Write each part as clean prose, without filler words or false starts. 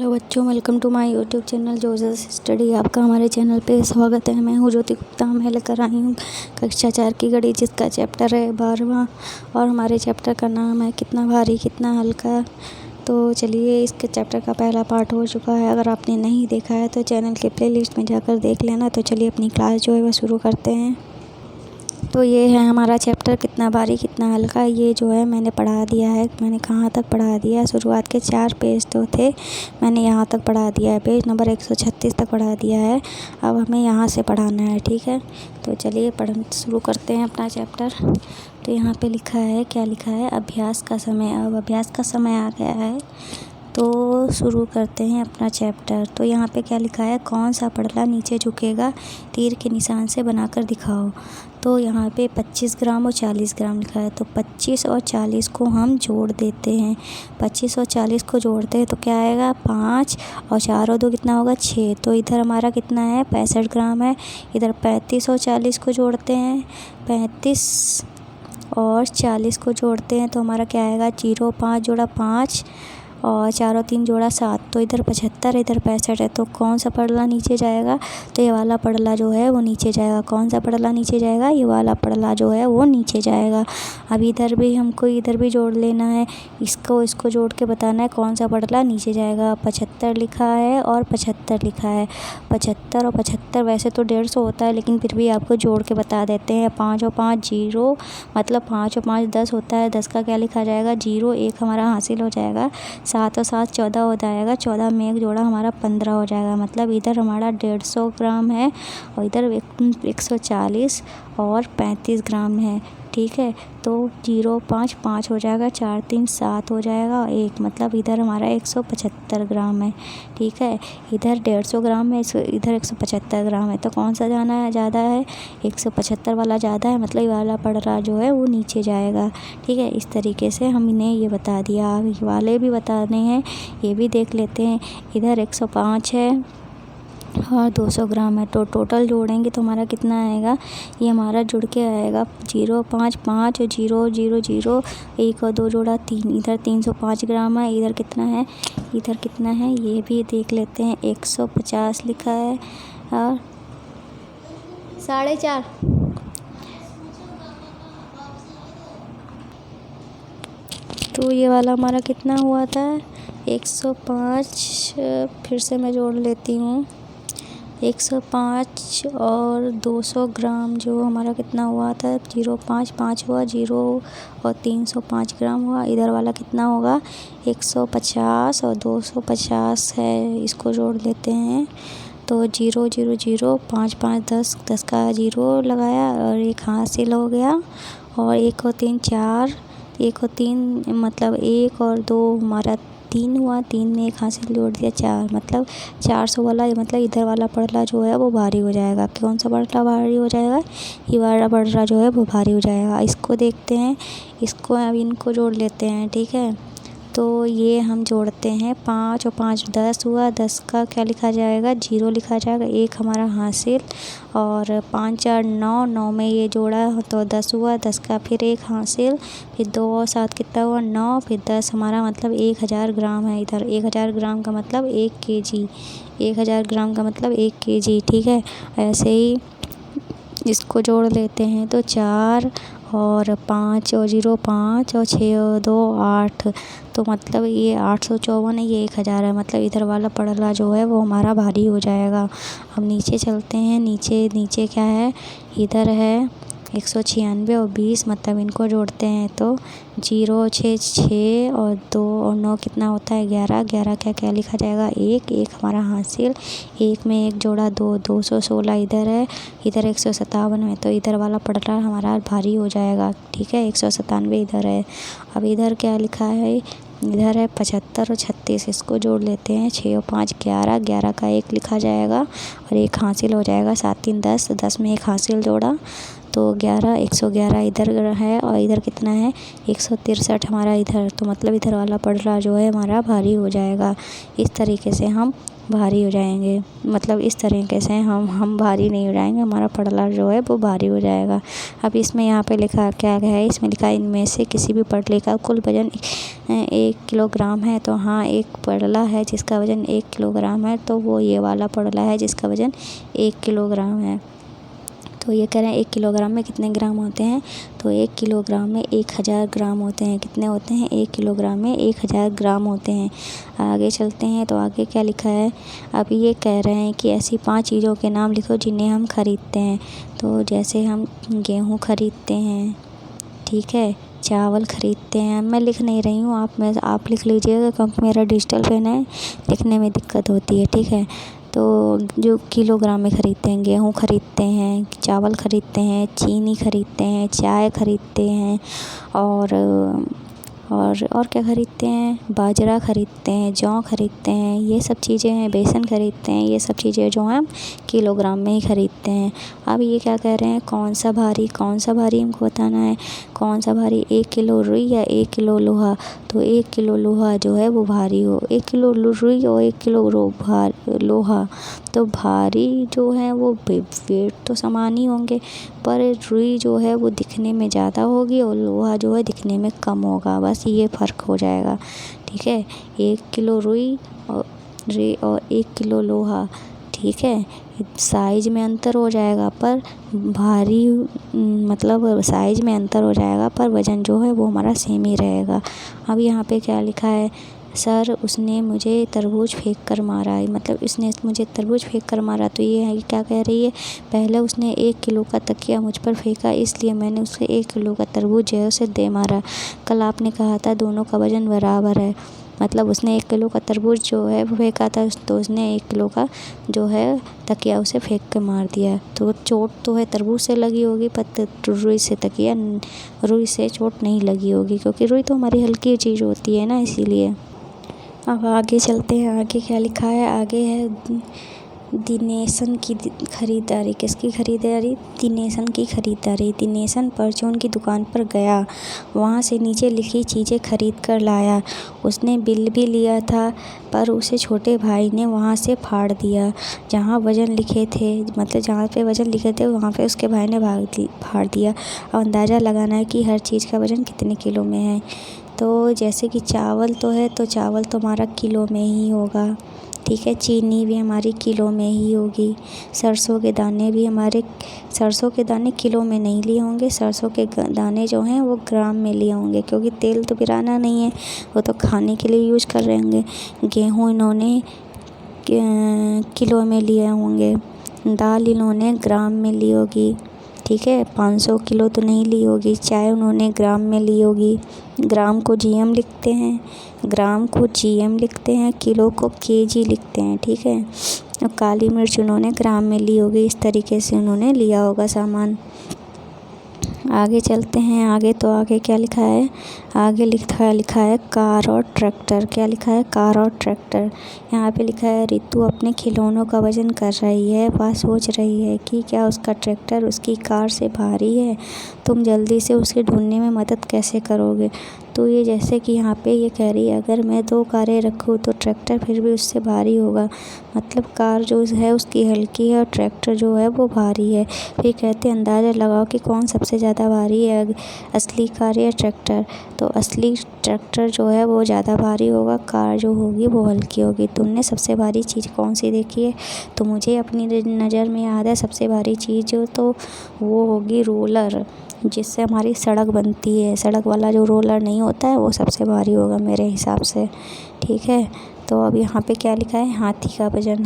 Hello बच्चों, welcome to my YouTube channel Jose's study. आपका हमारे चैनल पे स्वागत है। मैं हूँ ज्योति गुप्ता। मैं लेकर आई हूँ कक्षा 4 की गणित, जिसका चैप्टर है 12वां और हमारे चैप्टर का नाम है कितना भारी कितना हल्का। तो चलिए, इसके चैप्टर का पहला पार्ट हो चुका है। अगर आपने नहीं देखा है तो चैनल के प्लेलिस्ट में जाकर देख लेना। तो चलिए अपनी क्लास जो है वह शुरू करते हैं। तो ये है हमारा चैप्टर कितना भारी कितना हल्का। ये जो है मैंने पढ़ा दिया है। मैंने कहाँ तक पढ़ा दिया है? शुरुआत के 4 पेज तो थे, मैंने यहाँ तक पढ़ा दिया है। पेज नंबर 136 तक पढ़ा दिया है। अब हमें यहाँ से पढ़ाना है, ठीक है। तो चलिए पढ़ना शुरू करते हैं अपना चैप्टर। तो यहाँ पे लिखा है, क्या लिखा है? अभ्यास का समय। अब अभ्यास का समय आ गया है, तो शुरू करते हैं अपना चैप्टर। तो यहाँ पे क्या लिखा है? कौन सा पड़ला नीचे झुकेगा, तीर के निशान से बनाकर दिखाओ। तो यहाँ पे 25 ग्राम और 40 ग्राम लिखा है। तो 25 और 40 को हम जोड़ देते हैं। 25 और 40 को जोड़ते हैं तो क्या आएगा? 5 और 4 और 2 कितना होगा? 6। तो इधर हमारा कितना है? 65 ग्राम है। इधर 35 और 40 को जोड़ते हैं। 35 और 40 को जोड़ते हैं तो हमारा क्या आएगा? 0, 5 जोड़ा 5 और 4 और 3 जोड़ा 7। तो इधर 75, इधर 65 है। तो कौन सा पड़ला नीचे जाएगा? तो ये वाला पड़ला जो है वो नीचे जाएगा। कौन सा पड़ला नीचे जाएगा? ये वाला पड़ला जो है वो नीचे जाएगा। अब इधर भी हमको इधर भी जोड़ लेना है। इसको जोड़ के बताना है कौन सा पड़ला नीचे जाएगा। 75 लिखा है और 75 लिखा है। 75 और 75 वैसे तो 150 होता है, लेकिन फिर भी आपको जोड़ के बता देते हैं। 5 और 5 0, मतलब 5 और 5 10 होता है। 10 का क्या लिखा जाएगा? 0। 1 हमारा हासिल हो जाएगा। 7 और 7 14 हो जाएगा। 14 में 1 जोड़ा हमारा 15 हो जाएगा। मतलब इधर हमारा 150 ग्राम है और इधर 140 और 35 ग्राम है, ठीक है। तो 0 5 5 हो जाएगा, 4 3 7 हो जाएगा और 1, मतलब इधर हमारा 175 ग्राम है, ठीक है। इधर 150 ग्राम है, इधर 175 ग्राम है। तो कौन सा जाना है ज़्यादा है? 175 वाला ज़्यादा है, मतलब ये वाला पड़ रहा जो है वो नीचे जाएगा, ठीक है। इस तरीके से हम इन्हें ये बता दिया। अब ये वाले भी बताने हैं, ये भी देख लेते हैं। इधर 105 है और 200 ग्राम है। तो टोटल जोड़ेंगे तो हमारा कितना आएगा? ये हमारा जुड़ के आएगा 0 5 5 और 0 0 0, 1 और 2 जोड़ा 3। इधर 305 ग्राम है। इधर कितना है? इधर कितना है ये भी देख लेते हैं। 150 लिखा है और 4.5। तो ये वाला हमारा कितना हुआ था? 105। फिर से मैं जोड़ लेती हूँ। 105 और 200 ग्राम जो हमारा कितना हुआ था? 0 5 5 हुआ, 0 और 305 ग्राम हुआ। इधर वाला कितना होगा? 150 और 250 है। इसको जोड़ लेते हैं तो 0 0 0 5 5 10, 10 का 0 लगाया और 1 हासिल हो गया। और 1 और 3 4, 1 और 3 मतलब 1 और 2 हमारा 3 हुआ। 3 में 1 हासिल जोड़ दिया 4, मतलब 400 वाला, मतलब इधर वाला पड़ला जो है वो भारी हो जाएगा। कौन सा पड़ला भारी हो जाएगा? ये वाला पड़ला जो है वो भारी हो जाएगा। इसको देखते हैं, इसको अब इनको जोड़ लेते हैं, ठीक है। तो ये हम जोड़ते हैं। 5 और 5 10 हुआ। 10 का क्या लिखा जाएगा? 0 लिखा जाएगा। 1 हमारा हासिल और 5 4 9, 9 में ये जोड़ा तो 10 हुआ। 10 का फिर 1 हासिल, फिर 2 और 7 कितना हुआ? 9, फिर 10 हमारा मतलब 1000 ग्राम है। इधर 1000 ग्राम का मतलब 1 kg। 1000 ग्राम का मतलब 1 kg, ठीक है। ऐसे ही इसको जोड़ लेते हैं तो 4 और 5 और 0 5 और 6 और 2 8, तो मतलब ये 854 है, ये 1000 है। मतलब इधर वाला पड़ला जो है वो हमारा भारी हो जाएगा। अब नीचे चलते हैं। नीचे क्या है? इधर है 196 और 20, मतलब इनको जोड़ते हैं तो 0 6 6 और 2 और 9 कितना होता है? 11। 11 क्या लिखा जाएगा? 1 हमारा हासिल। 1 में 1 जोड़ा 2, 216 इधर है। इधर 157 है, तो इधर वाला पड़ला हमारा भारी हो जाएगा, ठीक है। 197 इधर है। अब इधर क्या लिखा है? इधर है 75 और 36, इसको जोड़ लेते हैं। 6 और 5 11, 11 का 1 लिखा जाएगा और 1 हासिल हो जाएगा। 7 3 10, 10 में 1 हासिल जोड़ा तो 111 इधर है और इधर कितना है 163 हमारा इधर। तो मतलब इधर वाला पड़ला जो है हमारा भारी हो जाएगा। इस तरीके से हम भारी हो जाएंगे, मतलब इस तरीके से हम भारी नहीं हो जाएंगे, हमारा पड़ला जो है वो भारी हो जाएगा। अब इसमें यहाँ पे लिखा क्या है, इसमें लिखा है इनमें से किसी भी पड़ले का कुल वजन 1 किलोग्राम है। तो हाँ, एक पड़ला है जिसका वज़न 1 किलोग्राम है, तो वो ये वाला पड़ला है जिसका वज़न 1 किलोग्राम है। तो ये कह रहे हैं 1 किलोग्राम में कितने ग्राम होते हैं, तो 1 किलोग्राम में 1000 ग्राम होते हैं। कितने होते हैं, 1 किलोग्राम में 1000 ग्राम होते हैं। आगे चलते हैं तो आगे क्या लिखा है, अब ये कह रहे हैं कि ऐसी 5 चीज़ों के नाम लिखो जिन्हें हम ख़रीदते हैं। तो जैसे हम गेहूँ ख़रीदते हैं, ठीक है, चावल ख़रीदते हैं। मैं लिख नहीं रही हूँ, आप लिख लीजिएगा क्योंकि मेरा डिजिटल पेन है, लिखने में दिक्कत होती है, ठीक है। तो जो किलोग्राम में ख़रीदते हैं, गेहूँ ख़रीदते हैं, चावल ख़रीदते हैं, चीनी ख़रीदते हैं, चाय ख़रीदते हैं और क्या ख़रीदते हैं, बाजरा ख़रीदते हैं, जौ ख़रीदते हैं, ये सब चीज़ें हैं, बेसन ख़रीदते हैं। ये सब चीज़ें जो हैं हम किलोग्राम में ही ख़रीदते हैं। अब ये क्या कह रहे हैं, कौन सा भारी हमको बताना है। कौन सा भारी, 1 किलो रुई या 1 किलो लोहा। तो 1 किलो लोहा जो है वो भारी हो, 1 किलो रुई और 1 किलो लोहा, तो भारी जो है वो वेट तो समान ही होंगे, पर रुई जो है वो दिखने में ज़्यादा होगी और लोहा जो है दिखने में कम होगा, बस ये फ़र्क हो जाएगा, ठीक है। 1 किलो रुई और 1 किलो लोहा, ठीक है। साइज़ में अंतर हो जाएगा पर भारी, मतलब साइज़ में अंतर हो जाएगा पर वज़न जो है वो हमारा सेम ही रहेगा। अब यहाँ पे क्या लिखा है, सर उसने मुझे तरबूज फेंक कर मारा है, मतलब उसने मुझे तरबूज फेंक कर मारा। तो ये है कि क्या कह रही है, पहले उसने 1 किलो का तकिया मुझ पर फेंका, इसलिए मैंने उसे 1 किलो का तरबूज जो है उसे दे मारा। कल आपने कहा था दोनों का वज़न बराबर है, मतलब उसने 1 किलो का तरबूज जो है वो फेंका था, तो उसने 1 किलो का जो है तकिया उसे फेंक कर मार दिया। तो चोट तो है तरबूज से लगी होगी, पर रुई से चोट नहीं लगी होगी, क्योंकि रुई तो हमारी हल्की चीज़ होती है ना, इसीलिए। अब आगे चलते हैं, आगे क्या लिखा है, आगे है दिनेशन की ख़रीदारी। किसकी ख़रीदारी, दिनेशन की ख़रीदारी। दिनेशन परचून की दुकान पर गया, वहाँ से नीचे लिखी चीज़ें ख़रीद कर लाया। उसने बिल भी लिया था, पर उसे छोटे भाई ने वहाँ से फाड़ दिया। जहाँ वज़न लिखे थे, मतलब जहाँ पे वज़न लिखे थे वहाँ पे उसके भाई ने फाड़ दिया। और अंदाज़ा लगाना है कि हर चीज़ का वज़न कितने किलो में है। तो जैसे कि चावल तो है, तो चावल तो हमारा किलो में ही होगा, ठीक है। चीनी भी हमारी किलो में ही होगी। सरसों के दाने भी सरसों के दाने किलो में नहीं लिए होंगे, सरसों के दाने जो हैं वो ग्राम में लिए होंगे, क्योंकि तेल तो पिराना नहीं है, वो तो खाने के लिए यूज़ कर रहे होंगे। गेहूँ इन्होंने किलो में लिए होंगे, दाल इन्होंने ग्राम में ली होगी, ठीक है। 500 किलो तो नहीं ली होगी। चाय उन्होंने ग्राम में ली होगी, ग्राम को जीएम लिखते हैं, किलो को केजी लिखते हैं, ठीक है। और काली मिर्च उन्होंने ग्राम में ली होगी, इस तरीके से उन्होंने लिया होगा सामान। आगे चलते हैं, आगे क्या लिखा है, आगे लिखा है कार और ट्रैक्टर। क्या लिखा है, कार और ट्रैक्टर। यहाँ पे लिखा है रितु अपने खिलौनों का वज़न कर रही है, वह सोच रही है कि क्या उसका ट्रैक्टर उसकी कार से भारी है। तुम जल्दी से उसे ढूंढने में मदद कैसे करोगे। तो ये जैसे कि यहाँ पे ये कह रही है, अगर मैं 2 कारें रखूँ तो ट्रैक्टर फिर भी उससे भारी होगा, मतलब कार जो है उसकी हल्की है और ट्रैक्टर जो है वो भारी है। फिर कहते हैं अंदाज़ा लगाओ कि कौन सबसे ज़्यादा भारी है, असली कार या ट्रैक्टर। तो असली ट्रैक्टर जो है वो ज़्यादा भारी होगा, कार जो होगी वो हल्की होगी। तुमने सबसे भारी चीज़ कौन सी देखी है। तो मुझे अपनी नज़र में याद है सबसे भारी चीज़ जो तो वो होगी रोलर, जिससे हमारी सड़क बनती है। सड़क वाला जो रोलर नहीं होता है वो सबसे भारी होगा मेरे हिसाब से, ठीक है। तो अब यहाँ पे क्या लिखा है, हाथी का वज़न।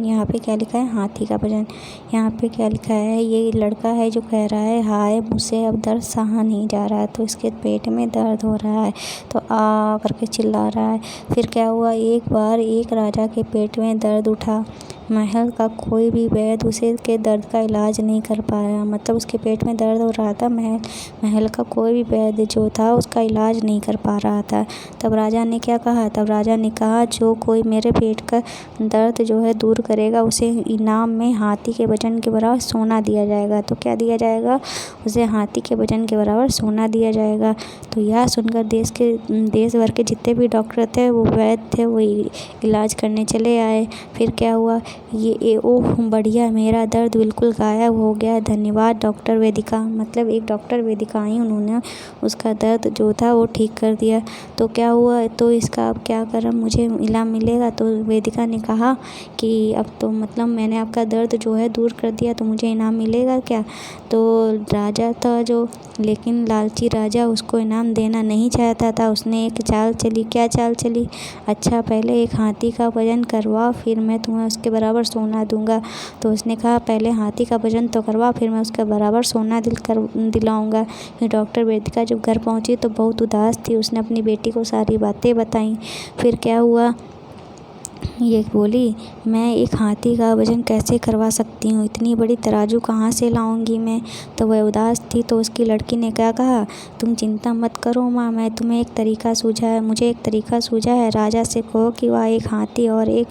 यहाँ पे क्या लिखा है, हाथी का वज़न। यहाँ पे क्या लिखा है, ये लड़का है जो कह रहा है हाय मुझसे अब दर्द सहा नहीं जा रहा है, तो इसके पेट में दर्द हो रहा है, तो आ करके चिल्ला रहा है। फिर क्या हुआ, एक बार एक राजा के पेट में दर्द उठा, महल का कोई भी वैद्य उसे के दर्द का इलाज नहीं कर पाया। मतलब उसके पेट में दर्द हो रहा था, महल का कोई भी वैद्य जो था उसका इलाज नहीं कर पा रहा था। तब राजा ने क्या कहा? तब राजा ने कहा, जो कोई मेरे पेट का दर्द जो है दूर करेगा उसे इनाम में हाथी के वजन के बराबर सोना दिया जाएगा। तो क्या दिया जाएगा? उसे हाथी के वजन के बराबर सोना दिया जाएगा। तो यह सुनकर देश भर के जितने भी डॉक्टर थे, वो वैद्य थे, वो इलाज करने चले आए। फिर क्या हुआ? ओह बढ़िया, मेरा दर्द बिल्कुल गायब हो गया, धन्यवाद डॉक्टर वेदिका। मतलब एक डॉक्टर वेदिका आई, उन्होंने उसका दर्द जो था वो ठीक कर दिया। तो क्या हुआ? तो इसका अब क्या करें, मुझे इनाम मिलेगा? तो वेदिका ने कहा कि अब तो मतलब मैंने आपका दर्द जो है दूर कर दिया, तो मुझे इनाम मिलेगा क्या? तो राजा था जो, लेकिन लालची राजा उसको इनाम देना नहीं चाहता था। उसने एक चाल चली। क्या चाल चली? अच्छा, पहले एक हाथी का वजन करवा, फिर मैं तुम्हें उसके बराबर सोना दूंगा। तो उसने कहा, पहले हाथी का वजन तो करवा, फिर मैं उसके बराबर सोना दिलाऊंगा। फिर डॉक्टर वेदिका जब घर पहुंची तो बहुत उदास थी। उसने अपनी बेटी को सारी बातें बताई। फिर क्या हुआ? ये बोली, मैं एक हाथी का वजन कैसे करवा सकती हूँ, इतनी बड़ी तराजू कहाँ से लाऊंगी मैं। तो वह उदास थी। तो उसकी लड़की ने क्या कहा? तुम चिंता मत करो माँ, मैं तुम्हें मुझे एक तरीका सूझा है। राजा से कहो कि वह एक हाथी और एक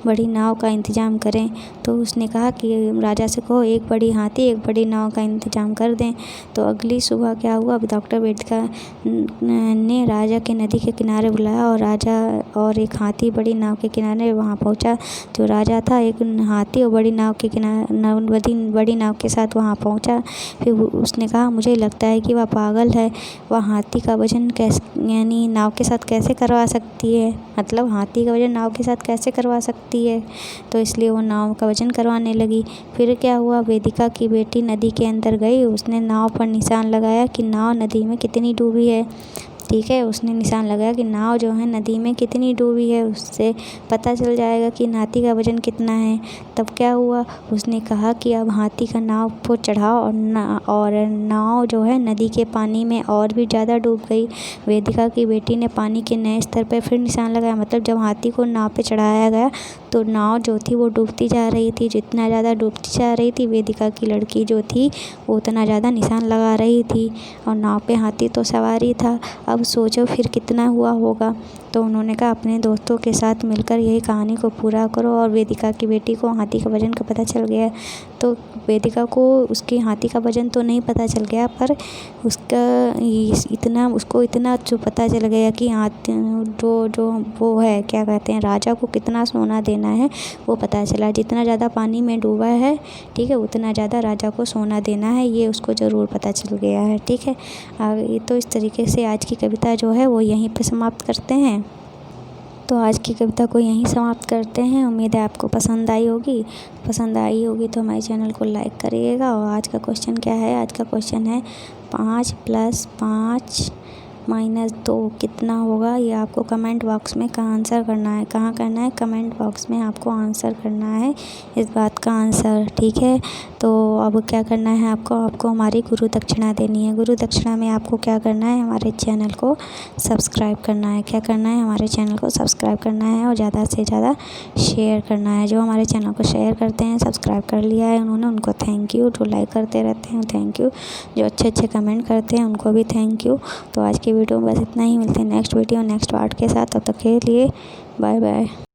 बड़ी नाव का इंतजाम करें। तो उसने कहा कि राजा से कहो एक बड़ी हाथी एक बड़ी नाव का इंतजाम कर दें। तो अगली सुबह क्या हुआ? डॉक्टर वेदिका ने राजा के नदी के किनारे बुलाया, और राजा और एक हाथी बड़ी नाव के किनारे वहाँ पहुँचा। जो राजा था एक हाथी और बड़ी नाव के साथ वहाँ पहुँचा। फिर उसने कहा, मुझे लगता है कि वह पागल है, वह हाथी का वजन यानी नाव के साथ कैसे करवा सकती है, मतलब हाथी का वजन नाव के साथ कैसे करवा सकती है। तो इसलिए वो नाव का वजन करवाने लगी। फिर क्या हुआ? वेदिका की बेटी नदी के अंदर गई। उसने नाव पर निशान लगाया कि नाव नदी में कितनी डूबी है। ठीक है, उसने निशान लगाया कि नाव जो है नदी में कितनी डूबी है, उससे पता चल जाएगा कि हाथी का वजन कितना है। तब क्या हुआ? उसने कहा कि अब हाथी का नाव को चढ़ाओ, और नाव जो है नदी के पानी में और भी ज़्यादा डूब गई। वेदिका की बेटी ने पानी के नए स्तर पर फिर निशान लगाया। मतलब जब हाथी को नाव पे चढ़ाया गया तो नाव जो थी वो डूबती जा रही थी। जितना ज़्यादा डूबती जा रही थी, वेदिका की लड़की जो थी वो उतना ज़्यादा निशान लगा रही थी, और नाव पे हाथी तो सवार ही था। अब सोचो फिर कितना हुआ होगा। तो उन्होंने कहा, अपने दोस्तों के साथ मिलकर यही कहानी को पूरा करो। और वेदिका की बेटी को हाथी का वजन का पता चल गया। तो वेदिका को उसकी हाथी का वजन तो नहीं पता चल गया, पर उसको इतना जो पता चल गया कि हाथी जो वो है, क्या कहते हैं, राजा को कितना सोना देना है वो पता चला। जितना ज़्यादा पानी में डूबा है, ठीक है, उतना ज़्यादा राजा को सोना देना है, ये उसको ज़रूर पता चल गया है। ठीक है, आगे तो इस तरीके से आज की कविता जो है वो यहीं पे समाप्त करते हैं। तो आज की कविता को यहीं समाप्त करते हैं। उम्मीद है आपको पसंद आई होगी तो हमारे चैनल को लाइक करिएगा। और आज का क्वेश्चन क्या है? आज का क्वेश्चन है 5 + 5 - 2 कितना होगा? ये आपको कमेंट बॉक्स में आंसर करना है। कहाँ करना है? कमेंट बॉक्स में आपको आंसर करना है इस बात का आंसर। ठीक है, तो अब क्या करना है आपको हमारी गुरु दक्षिणा देनी है। गुरु दक्षिणा में आपको क्या करना है? हमारे चैनल को सब्सक्राइब करना है। क्या करना है? हमारे चैनल को सब्सक्राइब करना है, और ज़्यादा से ज़्यादा शेयर करना है। जो हमारे चैनल को शेयर करते हैं, सब्सक्राइब कर लिया है उन्होंने, उनको थैंक यू। जो लाइक करते रहते हैं थैंक यू। जो अच्छे कमेंट करते हैं उनको भी थैंक यू। तो आज की वीडियो में बस इतना ही। मिलते हैं नेक्स्ट वीडियो नेक्स्ट पार्ट के साथ। तब तक के लिए बाय बाय।